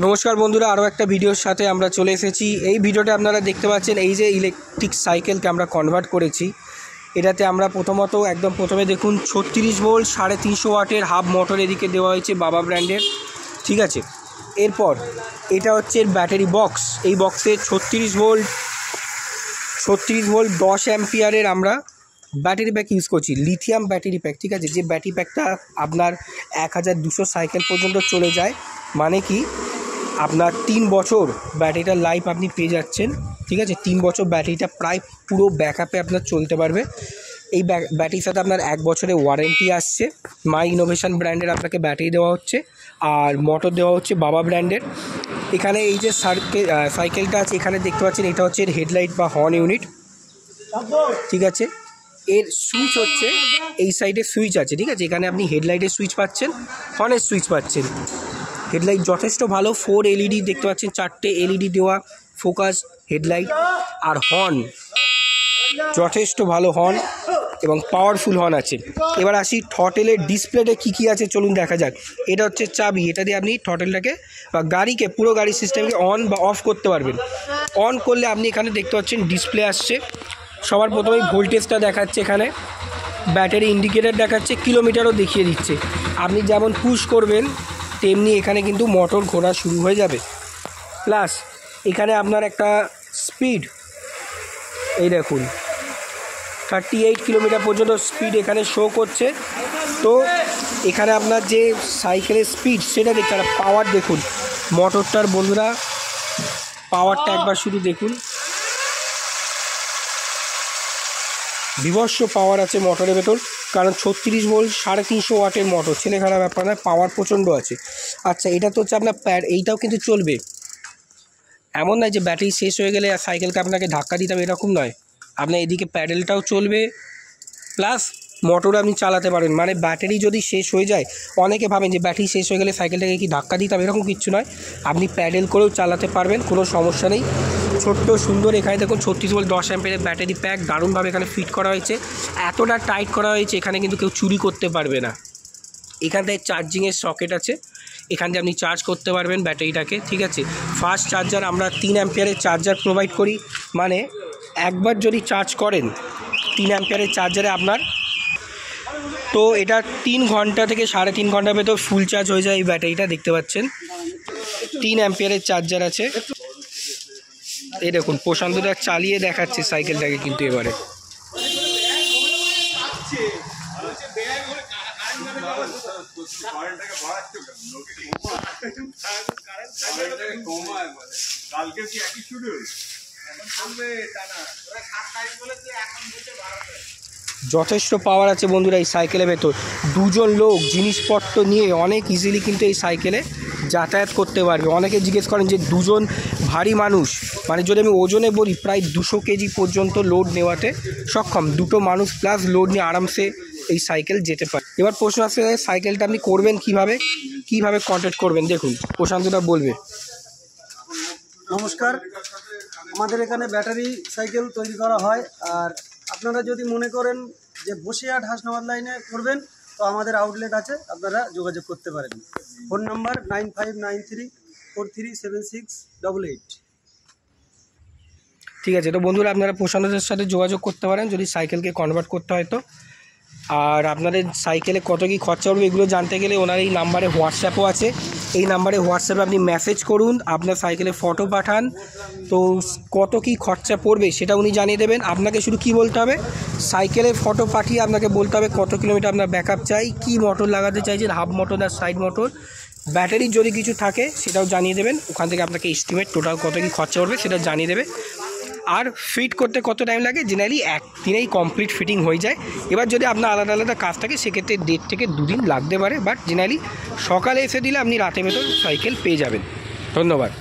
নমস্কার বন্ধুরা, আরও একটা ভিডিওর সাথে আমরা চলে এসেছি। এই ভিডিওতে আপনারা দেখতে পাচ্ছেন এই যে ইলেকট্রিক সাইকেলকে আমরা কনভার্ট করেছি। এটাতে আমরা প্রথমে দেখুন 36 ভোল্ট 350 ওয়াটের হাফ মোটর এদিকে দেওয়া হয়েছে বাবা ব্র্যান্ডের, ঠিক আছে। এরপর এটা হচ্ছে ব্যাটারি বক্স। এই বক্সে 36 ভোল্ট 10 অ্যাম্পিয়ারের আমরা ব্যাটারি প্যাক ইউজ করছি, লিথিয়াম ব্যাটারি প্যাক, ঠিক আছে। যে ব্যাটারি প্যাকটা আপনার 1200 সাইকেল পর্যন্ত চলে যায়, মানে কি আপনার 3 বছর ব্যাটারিটার লাইফ আপনি পেয়ে যাচ্ছেন, ঠিক আছে। 3 বছর ব্যাটারিটা প্রায় পুরো ব্যাকআপে আপনার চলতে পারবে। এই ব্যাটারির সাথে আপনার 1 বছরের ওয়ারেন্টি আসছে। মাই ইনোভেশন ব্র্যান্ডের আপনাকে ব্যাটারি দেওয়া হচ্ছে, আর মোটর দেওয়া হচ্ছে বাবা ব্র্যান্ডের। এখানে এই যে সাইকেলটা আছে, এখানে দেখতে পাচ্ছেন এটা হচ্ছে হেডলাইট বা হর্ন ইউনিট, ঠিক আছে। এর সুইচ হচ্ছে এই সাইডে সুইচ আছে, ঠিক আছে। এখানে আপনি হেডলাইটের সুইচ পাচ্ছেন, হর্নের সুইচ পাচ্ছেন। হেডলাইট যথেষ্ট ভালো, 4 LED দেখতে পাচ্ছেন, 4টে LED দেওয়া ফোকাস হেডলাইট। আর হর্ন যথেষ্ট ভালো হর্ন এবং পাওয়ারফুল হর্ন আছে। এবার আসি থ্রটেলের ডিসপ্লেতে কী আছে চলুন দেখা যাক। এটা হচ্ছে চাবি, এটা দিয়ে আপনি থ্রটেলটাকে বা গাড়িকে, পুরো গাড়ির সিস্টেমকে অন বা অফ করতে পারবেন। অন করলে আপনি এখানে দেখতে পাচ্ছেন ডিসপ্লে আসছে। সবার প্রথমেই ভোল্টেজটা দেখাচ্ছে, এখানে ব্যাটারি ইন্ডিকেটার দেখাচ্ছে, কিলোমিটারও দেখিয়ে দিচ্ছে। আপনি যেমন পুশ করবেন তেমনি এখানে কিন্তু মোটর ঘোরা শুরু হয়ে যাবে। প্লাস এখানে আপনার একটা স্পিড, এই দেখুন 38 কিলোমিটার পর্যন্ত স্পিড এখানে শো করছে। তো এখানে আপনার যে সাইকেলের স্পিড সেটা দেখতে হবে। পাওয়ার দেখুন মোটরটার, বন্ধুরা পাওয়ারটা একবার শুধু দেখুন, বিভৎস পাওয়ার আছে মোটরের ভেতর। কারণ 36 ভোল্ট 350 ওয়াটের মোটর, ছেলেখানা ব্যাপার না, পাওয়ার প্রচণ্ড আছে। আচ্ছা, এটা তো হচ্ছে আপনার এইটাও কিন্তু চলবে, এমন নয় যে ব্যাটারি শেষ হয়ে গেলে আর সাইকেলকে আপনাকে ধাক্কা দিতে হবে, এরকম নয়। আপনার এদিকে প্যাডেলটাও চলবে, প্লাস মোটর আপনি চালাতে পারেন। মানে ব্যাটারি যদি শেষ হয়ে যায়, অনেকে ভাবেন যে ব্যাটারি শেষ হয়ে গেলে সাইকেলটাকে কি ধাক্কা দিতে হবে, এরকম কিছু নয়। আপনি প্যাডেল করেও চালাতে পারবেন, কোনো সমস্যা নেই। ছোট্ট সুন্দর এখানে দেখুন 36 ভোল্ট 10 অ্যাম্পিয়ারের ব্যাটারি প্যাক দারুণভাবে এখানে ফিট করা হয়েছে। এতটা টাইট করা হয়েছে, এখানে কিন্তু কেউ চুরি করতে পারবে না। এখান থেকে চার্জিংয়ের সকেট আছে, এখান থেকে আপনি চার্জ করতে পারবেন ব্যাটারিটাকে, ঠিক আছে। ফাস্ট চার্জার আমরা 3 অ্যাম্পিয়ারের চার্জার প্রোভাইড করি, মানে একবার যদি চার্জ করেন 3 অ্যাম্পিয়ারের চার্জারে আপনার, তো এটা 3 ঘন্টা থেকে 3.5 ঘন্টার ভেতর ফুল চার্জ হয়ে যায়। এই ব্যাটারিটা দেখতে পাচ্ছেন 3 অ্যাম্পিয়ারের চার্জার আছে। এই দেখুন প্রশান্তদা চালিয়ে দেখাচ্ছে সাইকেলটাকে, কিন্তু এবারে যথেষ্ট পাওয়ার আছে বন্ধুরা এই সাইকেলের ভেতর। 2 জন লোক জিনিসপত্র নিয়ে অনেক ইজিলি কিন্তু এই সাইকেলে যাতায়াত করতে পারবে। অনেকে জিজ্ঞেস করেন যে 2 জন ভারী মানুষ, মানে যদি আমি ওজনে বলি প্রায় 200 কেজি পর্যন্ত লোড নেওয়াতে সক্ষম। 2টো মানুষ প্লাস লোড নিয়ে আরামসে এই সাইকেল যেতে পারে। এবার প্রশ্ন আসছে সাইকেলটা আপনি করবেন কিভাবে কন্ট্যাক্ট করবেন, দেখুন প্রশান্তদা বলবে। নমস্কার, আমাদের এখানে ব্যাটারি সাইকেল তৈরি করা হয়। আর আপনারা যদি মনে করেন যে বসিরহাট হাসনাবাদ লাইনে করবেন, তো আমাদের আউটলেট আছে, আপনারা যোগাযোগ করতে পারেন। Phone number 9593437688। ঠিক আছে, তো বন্ধুরা আপনারা প্রশান্তদের সাথে যোগাযোগ করতে পারেন যদি সাইকেলকে কনভার্ট করতে হয় তো। আর আপনাদের সাইকেলে কত কী খরচা পড়বে এগুলো জানতে গেলে ওনার এই নাম্বারে হোয়াটসঅ্যাপও আছে। এই নাম্বারে হোয়াটসঅ্যাপে আপনি মেসেজ করুন, আপনার সাইকেলের ফটো পাঠান, তো কত কী খরচা পড়বে সেটা উনি জানিয়ে দেবেন। আপনাকে শুধু কি বলতে হবে, সাইকেলের ফটো পাঠিয়ে আপনাকে বলতে হবে কত কিলোমিটার আপনার ব্যাকআপ চাই, কী মোটর লাগাতে চাইছেন, হাফ মোটর না সাইড মোটর, ব্যাটারির যদি কিছু থাকে সেটাও জানিয়ে দেবেন। ওখান থেকে আপনাকে এস্টিমেট টোটাল কত কী খরচা পড়বে সেটা জানিয়ে দেবে। আর ফিট করতে কত টাইম লাগে, জেনারেলি 1 দিনেই কমপ্লিট ফিটিং হয়ে যায়। এবার যদি আপনার আলাদা আলাদা কাজ থাকে সেক্ষেত্রে 1.5 থেকে 2 দিন লাগতে পারে, বাট জেনারেলি সকালে এসে দিলে আপনি রাতের ভেতর সাইকেল পেয়ে যাবেন। ধন্যবাদ।